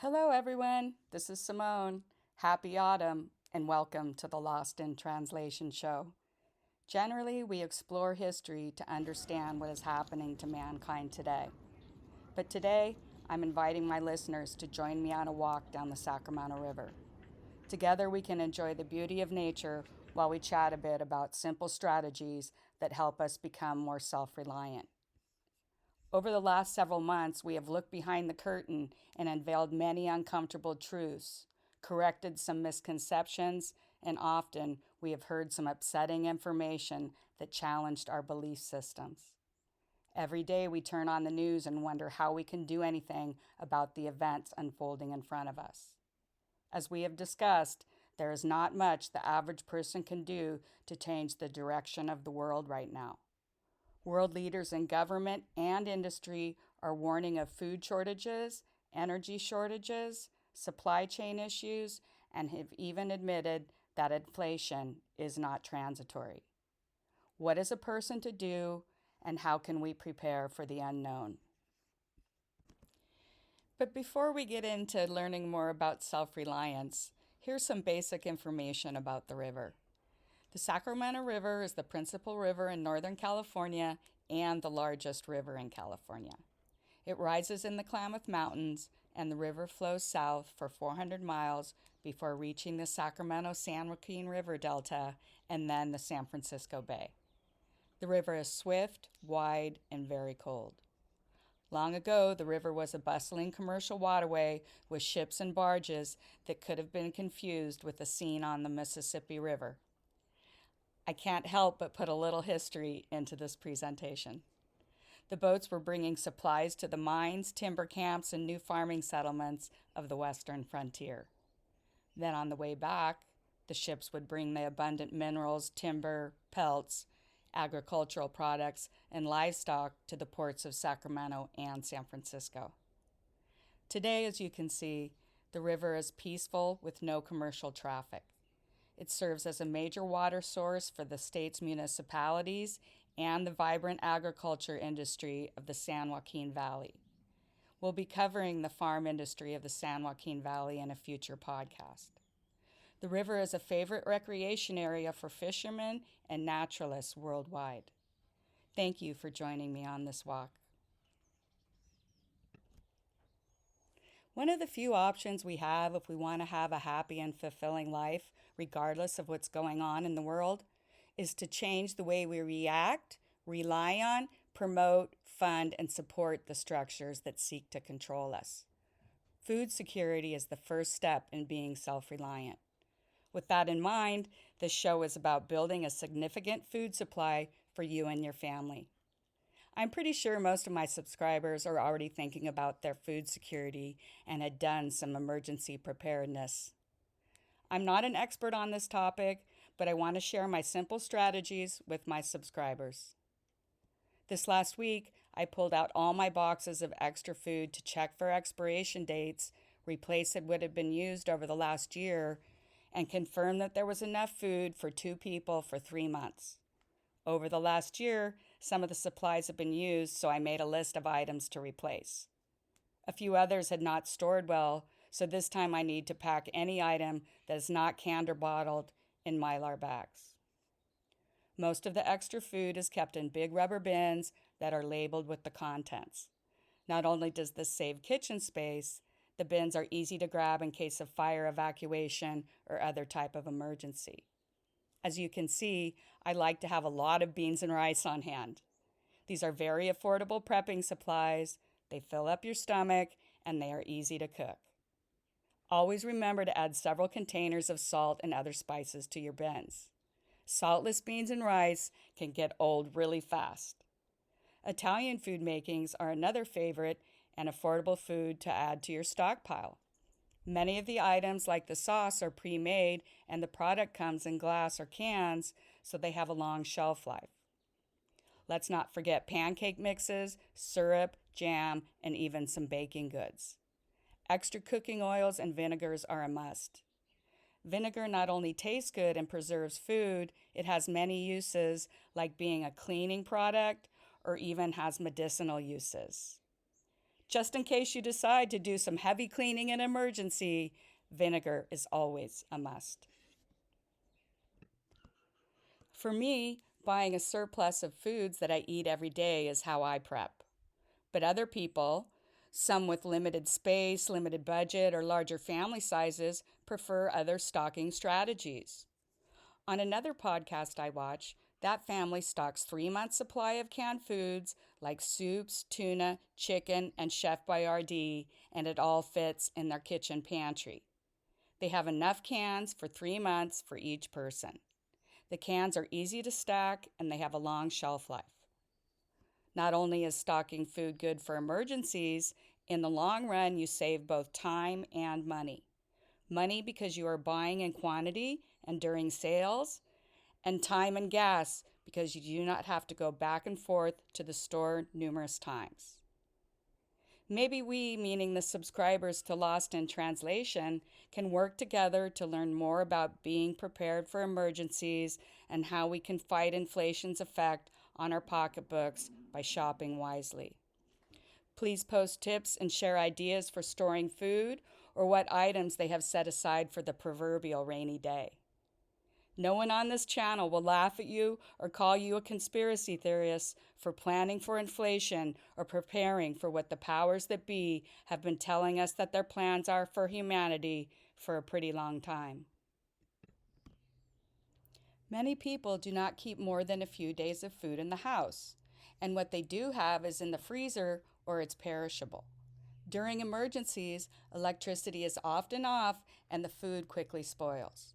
Hello, everyone. This is Simone. Happy autumn, and welcome to the Lost in Translation show. Generally, we explore history to understand what is happening to mankind today. But today, I'm inviting my listeners to join me on a walk down the Sacramento River. Together, we can enjoy the beauty of nature while we chat a bit about simple strategies that help us become more self reliant. Over the last several months, we have looked behind the curtain and unveiled many uncomfortable truths, corrected some misconceptions, and often we have heard some upsetting information that challenged our belief systems. Every day we turn on the news and wonder how we can do anything about the events unfolding in front of us. As we have discussed, there is not much the average person can do to change the direction of the world right now. World leaders in government and industry are warning of food shortages, energy shortages, supply chain issues, and have even admitted that inflation is not transitory. What is a person to do, and how can we prepare for the unknown? But before we get into learning more about self-reliance, here's some basic information about the river. The Sacramento River is the principal river in Northern California and the largest river in California. It rises in the Klamath Mountains, and the river flows south for 400 miles before reaching the Sacramento-San Joaquin River Delta and then the San Francisco Bay. The river is swift, wide, and very cold. Long ago, the river was a bustling commercial waterway with ships and barges that could have been confused with the scene on the Mississippi River. I can't help but put a little history into this presentation. The boats were bringing supplies to the mines, timber camps, and new farming settlements of the western frontier. Then on the way back, the ships would bring the abundant minerals, timber, pelts, agricultural products, and livestock to the ports of Sacramento and San Francisco. Today, as you can see, the river is peaceful with no commercial traffic. It serves as a major water source for the state's municipalities and the vibrant agriculture industry of the San Joaquin Valley. We'll be covering the farm industry of the San Joaquin Valley in a future podcast. The river is a favorite recreation area for fishermen and naturalists worldwide. Thank you for joining me on this walk. One of the few options we have if we want to have a happy and fulfilling life, regardless of what's going on in the world, is to change the way we react, rely on, promote, fund, and support the structures that seek to control us. Food security is the first step in being self-reliant. With that in mind, this show is about building a significant food supply for you and your family. I'm pretty sure most of my subscribers are already thinking about their food security and had done some emergency preparedness. I'm not an expert on this topic, but I want to share my simple strategies with my subscribers. This last week, I pulled out all my boxes of extra food to check for expiration dates, replace what had been used over the last year, and confirm that there was enough food for 2 people for 3 months. Over the last year, some of the supplies have been used, so I made a list of items to replace. A few others had not stored well, so this time I need to pack any item that is not canned or bottled in Mylar bags. Most of the extra food is kept in big rubber bins that are labeled with the contents. Not only does this save kitchen space, the bins are easy to grab in case of fire evacuation or other type of emergency. As you can see, I like to have a lot of beans and rice on hand. These are very affordable prepping supplies, they fill up your stomach, and they are easy to cook. Always remember to add several containers of salt and other spices to your bins. Saltless beans and rice can get old really fast. Italian food makings are another favorite and affordable food to add to your stockpile. Many of the items like the sauce are pre-made and the product comes in glass or cans, so they have a long shelf life. Let's not forget pancake mixes, syrup, jam, and even some baking goods. Extra cooking oils and vinegars are a must. Vinegar not only tastes good and preserves food, it has many uses like being a cleaning product or even has medicinal uses. Just in case you decide to do some heavy cleaning in an emergency, vinegar is always a must. For me, buying a surplus of foods that I eat every day is how I prep. But other people, some with limited space, limited budget, or larger family sizes, prefer other stocking strategies. On another podcast I watch, that family stocks 3 months' supply of canned foods like soups, tuna, chicken, and Chef Boyardee, and it all fits in their kitchen pantry. They have enough cans for 3 months for each person. The cans are easy to stack and they have a long shelf life. Not only is stocking food good for emergencies, in the long run you save both time and money. Money because you are buying in quantity and during sales, and time and gas because you do not have to go back and forth to the store numerous times. Maybe we, meaning the subscribers to Lost in Translation, can work together to learn more about being prepared for emergencies and how we can fight inflation's effect on our pocketbooks by shopping wisely. Please post tips and share ideas for storing food or what items they have set aside for the proverbial rainy day. No one on this channel will laugh at you or call you a conspiracy theorist for planning for inflation or preparing for what the powers that be have been telling us that their plans are for humanity for a pretty long time. Many people do not keep more than a few days of food in the house, and what they do have is in the freezer or it's perishable. During emergencies, electricity is often off and the food quickly spoils.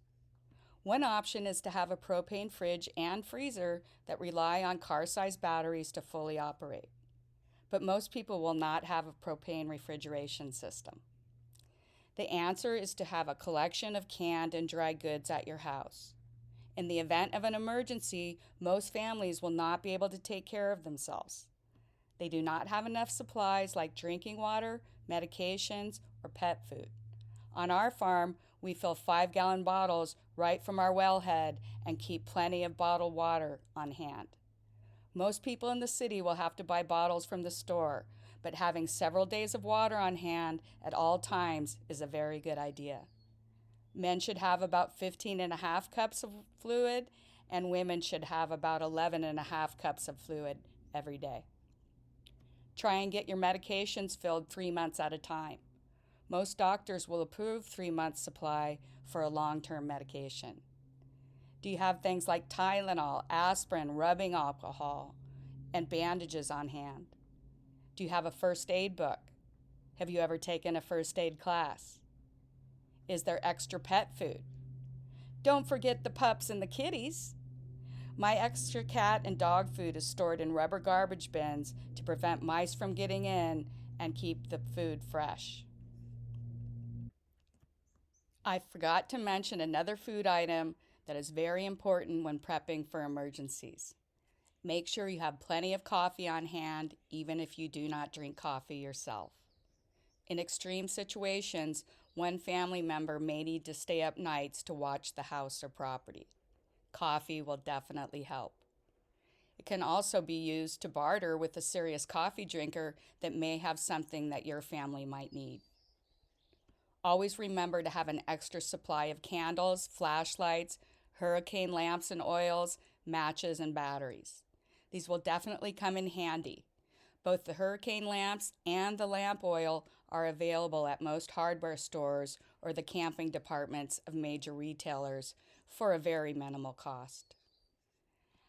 One option is to have a propane fridge and freezer that rely on car-sized batteries to fully operate. But most people will not have a propane refrigeration system. The answer is to have a collection of canned and dry goods at your house. In the event of an emergency, most families will not be able to take care of themselves. They do not have enough supplies like drinking water, medications, or pet food. On our farm, we fill 5-gallon bottles right from our wellhead and keep plenty of bottled water on hand. Most people in the city will have to buy bottles from the store, but having several days of water on hand at all times is a very good idea. Men should have about 15.5 cups of fluid, and women should have about 11.5 cups of fluid every day. Try and get your medications filled 3 months at a time. Most doctors will approve 3 months supply for a long-term medication. Do you have things like Tylenol, aspirin, rubbing alcohol, and bandages on hand? Do you have a first aid book? Have you ever taken a first aid class? Is there extra pet food? Don't forget the pups and the kitties. My extra cat and dog food is stored in rubber garbage bins to prevent mice from getting in and keep the food fresh. I forgot to mention another food item that is very important when prepping for emergencies. Make sure you have plenty of coffee on hand, even if you do not drink coffee yourself. In extreme situations, one family member may need to stay up nights to watch the house or property. Coffee will definitely help. It can also be used to barter with a serious coffee drinker that may have something that your family might need. Always remember to have an extra supply of candles, flashlights, hurricane lamps and oils, matches, and batteries. These will definitely come in handy. Both the hurricane lamps and the lamp oil are available at most hardware stores or the camping departments of major retailers for a very minimal cost.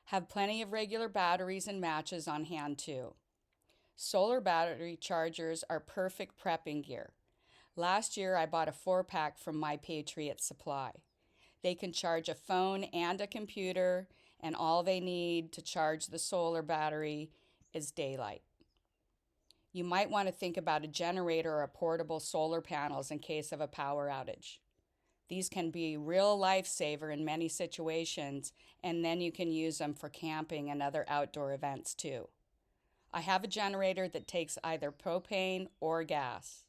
Have plenty of regular batteries and matches on hand too. Solar battery chargers are perfect prepping gear. Last year, I bought a 4-pack from My Patriot Supply. They can charge a phone and a computer, and all they need to charge the solar battery is daylight. You might want to think about a generator or portable solar panels in case of a power outage. These can be a real lifesaver in many situations, and then you can use them for camping and other outdoor events too. I have a generator that takes either propane or gas.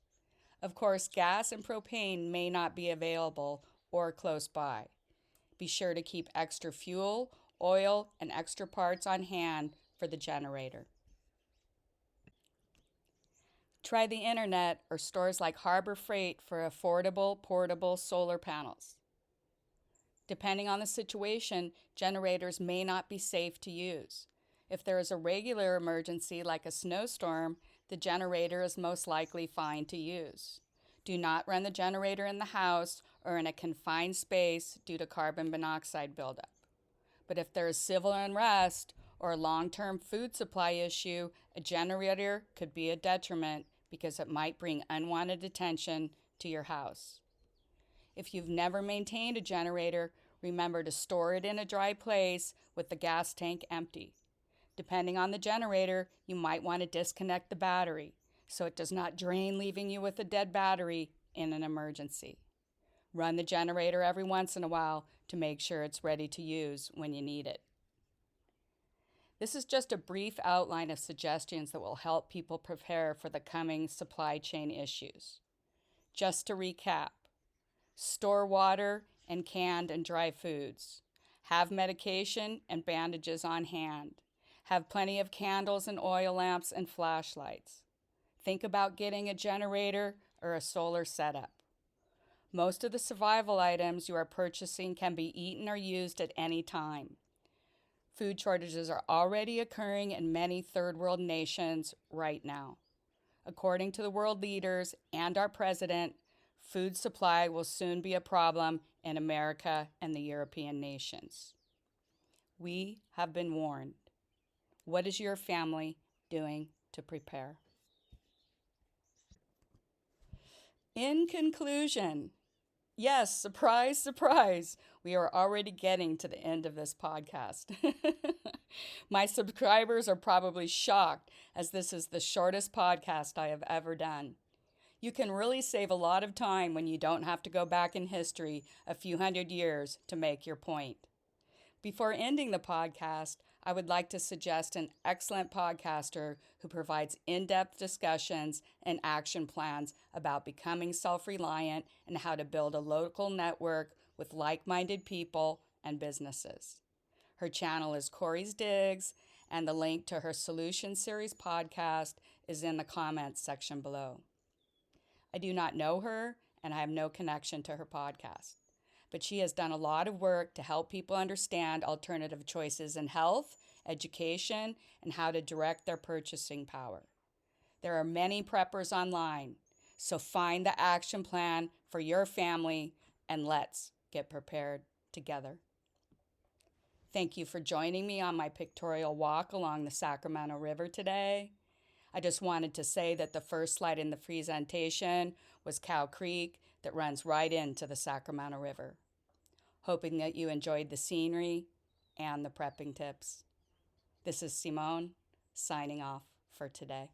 Of course, gas and propane may not be available or close by. Be sure to keep extra fuel, oil, and extra parts on hand for the generator. Try the internet or stores like Harbor Freight for affordable, portable solar panels. Depending on the situation, generators may not be safe to use. If there is a regular emergency like a snowstorm, the generator is most likely fine to use. Do not run the generator in the house or in a confined space due to carbon monoxide buildup. But if there is civil unrest or a long-term food supply issue, a generator could be a detriment because it might bring unwanted attention to your house. If you've never maintained a generator, remember to store it in a dry place with the gas tank empty. Depending on the generator, you might want to disconnect the battery so it does not drain, leaving you with a dead battery in an emergency. Run the generator every once in a while to make sure it's ready to use when you need it. This is just a brief outline of suggestions that will help people prepare for the coming supply chain issues. Just to recap, store water and canned and dry foods. Have medication and bandages on hand. Have plenty of candles and oil lamps and flashlights. Think about getting a generator or a solar setup. Most of the survival items you are purchasing can be eaten or used at any time. Food shortages are already occurring in many third world nations right now. According to the world leaders and our president, food supply will soon be a problem in America and the European nations. We have been warned. What is your family doing to prepare? In conclusion, yes, surprise, surprise, we are already getting to the end of this podcast. My subscribers are probably shocked, as this is the shortest podcast I have ever done. You can really save a lot of time when you don't have to go back in history a few hundred years to make your point. Before ending the podcast, I would like to suggest an excellent podcaster who provides in-depth discussions and action plans about becoming self-reliant and how to build a local network with like-minded people and businesses. Her channel is Corey's Digs, and the link to her Solution Series podcast is in the comments section below. I do not know her, and I have no connection to her podcast, but she has done a lot of work to help people understand alternative choices in health, education, and how to direct their purchasing power. There are many preppers online, so find the action plan for your family and let's get prepared together. Thank you for joining me on my pictorial walk along the Sacramento River today. I just wanted to say that the first slide in the presentation was Cow Creek that runs right into the Sacramento River. Hoping that you enjoyed the scenery and the prepping tips. This is Simone, signing off for today.